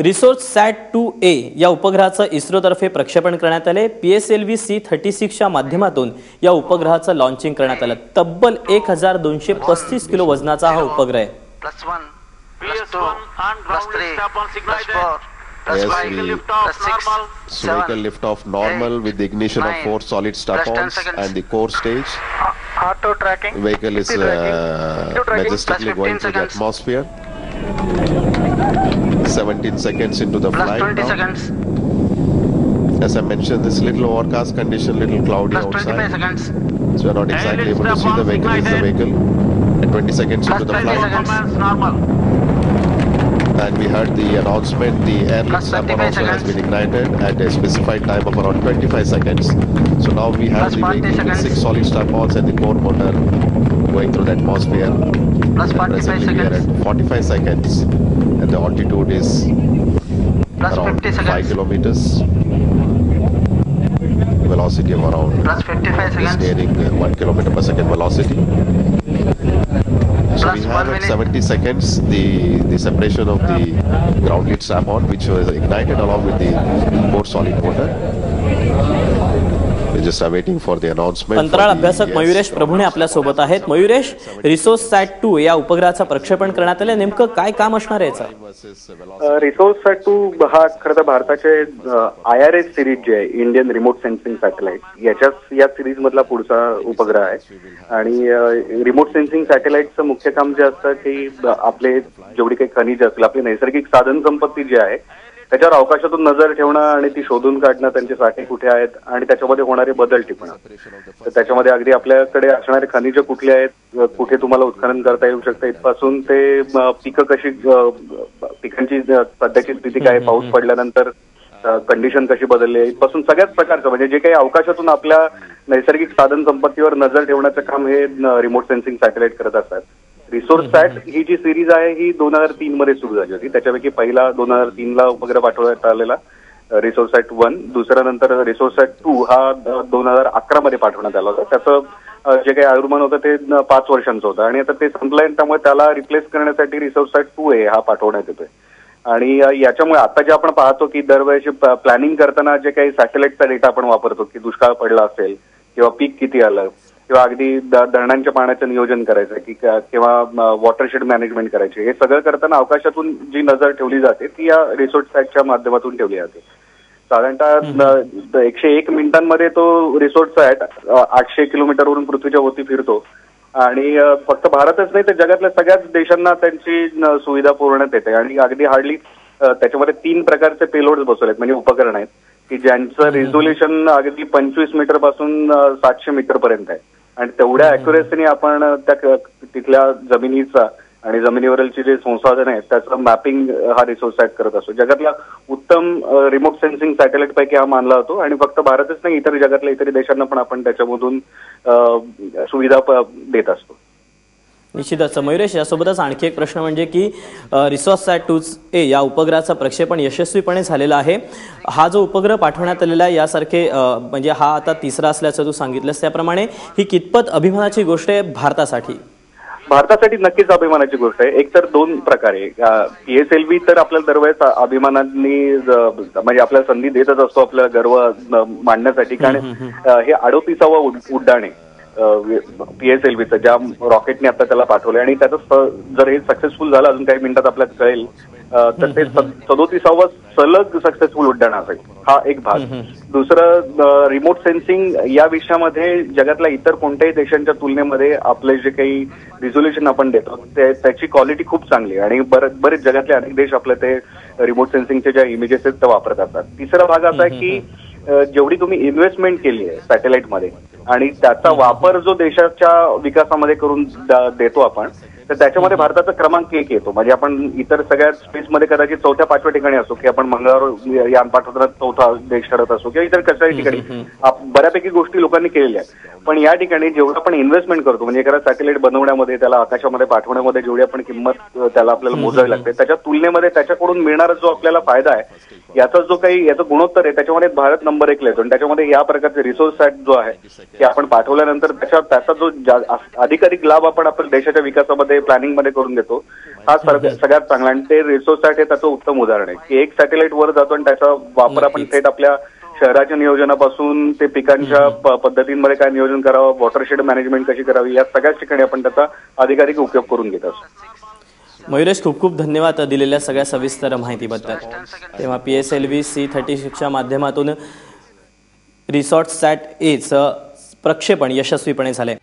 रिसोर्ससॅट-2A या उपग्रहाचं इस्रोतर्फे प्रक्षेपण करण्यात आले। PSLV C-36 च्या माध्यमातून या उपग्रहाचं लॉन्चिंग करण्यात आलं। तब्बल 1235 किलो वजनाचा हा उपग्रह आहे। Vehicle lift-off normal with the ignition of 4 solid strap-ons and the core stage. Auto tracking. Vehicle is majestically going through the atmosphere. 17 seconds into the flight. 20 seconds. As I mentioned, this little overcast condition, little cloudy outside. 25 seconds. So we are not exactly able to see the vehicle. Is the vehicle? And 20 seconds into the flight. Normal. And we heard the announcement, the airlift strap-on also has been ignited at a specified time of around 25 seconds. So now we have the vehicle with 6 solid strap-ons and the core motor going through the atmosphere. Plus 45 we are at 45 seconds and the altitude is around 5 kilometers. Velocity of around plus 55 seconds. nearing 1 kilometer per second velocity. So we have at 70 seconds the separation of the ground lead strap-on, which was ignited along with the core solid motor. We're just awaiting for the announcement. अंतराळ अभ्यासक मयुरेश प्रभुणे आपल्या सोबत आहेत। मयुरेश, रिसोर्ससॅट-2 या उपग्रहाचं प्रक्षेपण करण्यात आले, नेमकं काय काम असणार आहे याचं? रिसोर्ससॅट-2 हा खरं तर भारताचे IRS सिरीज जे आहे, इंडियन रिमोट सेन्सिंग सॅटेलाइट, या सिरीज मधला पुढचा उपग्रह आहे। आणि रिमोट सेन्सिंग सॅटेलाइटचं मुख्य काम जे असतं की आपले जेवढी काही खनिज असतील, आपली नैसर्गिक साधन संपत्ती जी आहे त्याच्यावर अवकाशातून नजर ठेवणं आणि ती शोधून काढणं, त्यांचे साठे कुठे आहेत आणि त्याच्यामध्ये होणारे बदल टिपणं। तर त्याच्यामध्ये अगदी आपल्याकडे असणारे खनिज कुठले आहेत, कुठे तुम्हाला उत्खनन करता येऊ शकतं, इथपासून ते पिकं कशी, पिकांची सध्याची स्थिती काय, पाऊस पडल्यानंतर कंडिशन कशी बदलली आहे, इथपासून सगळ्याच प्रकारचं म्हणजे जे काही अवकाशातून आपल्या नैसर्गिक साधन संपत्तीवर नजर ठेवण्याचं काम हे रिमोट सेन्सिंग सॅटेलाइट करत असतात। रिसोर्ससॅट ही जी सिरीज आहे ही 2003 मध्ये सुरू झाली होती। त्याच्यापैकी पहिला 2003ला उपग्रह पाठवण्यात आलेला रिसोर्ससॅट-1, दुसरा नंतर रिसोर्ससॅट-2 हा 2011 मध्ये पाठवण्यात आला होता। त्याचं जे काही आयुर्मान होतं ते 5 वर्षांचं होतं आणि आता ते संपलंय, त्यामुळे त्याला रिप्लेस करण्यासाठी रिसोर्ससॅट-2A हा पाठवण्यात येतोय। आणि याच्यामुळे आता जे आपण पाहतो की दरवेळेस प्लॅनिंग करताना जे काही सॅटेलाइटचा डेटा आपण वापरतो की दुष्काळ पडला असेल किंवा पीक किती आलं किंवा अगदी धरणांच्या पाण्याचं नियोजन करायचं की किंवा वॉटरशेड मॅनेजमेंट करायचे, हे सगळं करताना अवकाशातून जी नजर ठेवली जाते ती या रिसोर्ससॅटच्या माध्यमातून ठेवली जाते। साधारणतः 101 मिनिटांमध्ये तो रिसोर्ससॅट 800 किलोमीटरवरून पृथ्वीच्या भोवती फिरतो आणि फक्त भारतच नाही तर जगातल्या सगळ्याच देशांना त्यांची सुविधा पुरवण्यात येते। आणि अगदी हार्डली त्याच्यामध्ये 3 प्रकारचे पेलोड्स बसवलेत, म्हणजे उपकरण आहेत की ज्यांचं रिझोल्युशन अगदी 25 मीटर पासून 700 मीटर पर्यंत आहे आणि तेवढ्या अॅक्युरेसीने आपण त्या तिथल्या जमिनीचा आणि जमिनीवरीलची जे संसाधन आहेत त्याचं मॅपिंग हा रिसोर्ससॅट करत असतो। जगातला उत्तम रिमोट सेन्सिंग सॅटेलाइट पैकी हा मानला जातो आणि फक्त भारतच नाही, इतर जगातल्या इतर देशांना पण आपण त्याच्यामधून सुविधा देत असतो। निश्चितच मयुरेश, यासोबतच आणखी एक प्रश्न म्हणजे की रिसोर्ससॅट-2A या उपग्रहाचं प्रक्षेपण यशस्वीपणे झालेलं आहे। हा जो उपग्रह पाठवण्यात आलेला आहे यासारखे म्हणजे हा आता तिसरा असल्याचं तू सांगितलंस, त्याप्रमाणे ही कितपत अभिमानाची गोष्ट आहे भारतासाठी? भारतासाठी नक्कीच अभिमानाची गोष्ट आहे। एक तर 2 प्रकारे, PSLV तर आपल्याला दरवेळेस अभिमानाने म्हणजे आपल्याला संधी देतच असतो आपला गर्व मांडण्यासाठी, कारण हे 38वा उड्डाण आहे PSLVचं, ज्या रॉकेटने आता त्याला पाठवलंय आणि त्याचं जर हे सक्सेसफुल झालं, अजून काही मिनिटात आपल्याला कळेल, तर ते 37वा सलग सक्सेसफुल उड्डाण असेल। हा एक भाग। दुसरं, रिमोट सेन्सिंग या विषयामध्ये जगातल्या इतर कोणत्याही देशांच्या तुलनेमध्ये आपले जे काही रिझोल्युशन आपण देतो त्याची क्वालिटी खूप चांगली आहे आणि बरेच जगातले अनेक देश आपले ते रिमोट सेन्सिंगचे ज्या इमेजेस आहेत त्या वापरत असतात। तिसरा भाग असा आहे की जेवढी तुम्ही इन्व्हेस्टमेंट केली आहे सॅटेलाइटमध्ये आणि त्याचा वापर जो देशाच्या विकासामध्ये करून देतो आपण, तर त्याच्यामध्ये भारताचा क्रमांक 1 येतो। म्हणजे आपण इतर सगळ्या स्पेसमध्ये कदाचित 4थ्या-5व्या ठिकाणी असो की आपण मंगळावर यान पाठवताना 4था देश ठरत असो किंवा इतर कसल्याही ठिकाणी बऱ्यापैकी गोष्टी लोकांनी केलेल्या आहेत, पण या ठिकाणी जेवढं आपण इन्व्हेस्टमेंट करतो म्हणजे एखादा सॅटेलाइट बनवण्यामध्ये, त्याला आकाशामध्ये पाठवण्यामध्ये जेवढी आपण किंमत त्याला आपल्याला मोजावी लागते, त्याच्या तुलनेमध्ये त्याच्याकडून मिळणारा जो आपल्याला फायदा आहे याचा जो काही याचं गुणोत्तर आहे त्याच्यामध्ये भारत नंबर 1 येतो। आणि त्याच्यामध्ये या प्रकारचे रिसोर्ससॅट जो आहे की आपण पाठवल्यानंतर त्याचा जो अधिकाधिक लाभ आपण आपल्या देशाच्या विकासामध्ये प्लॅनिंग मध्ये करून देतो, हा सगळ्यात चांगला. आणि ते रिसोर्ससॅट हे त्याचं उत्तम उदाहरण आहे की एक सॅटेलाइट वर जातो आणि त्याचा वापर आपण थेट आपल्या शहराच्या नियोजनापासून ते पिकांच्या पद्धतींमध्ये काय नियोजन करावं, वॉटरशेड मॅनेजमेंट कशी करावी, या सगळ्याच ठिकाणी आपण त्याचा अधिकाधिक उपयोग करून घेत असतो. मयुरेश, खूप खूप धन्यवाद दिलेल्या सगळ्या सविस्तर माहितीबद्दल. तेव्हा PSLV C36च्या माध्यमातून रिसॉर्ट सॅट एचं प्रक्षेपण यशस्वीपणे झाले.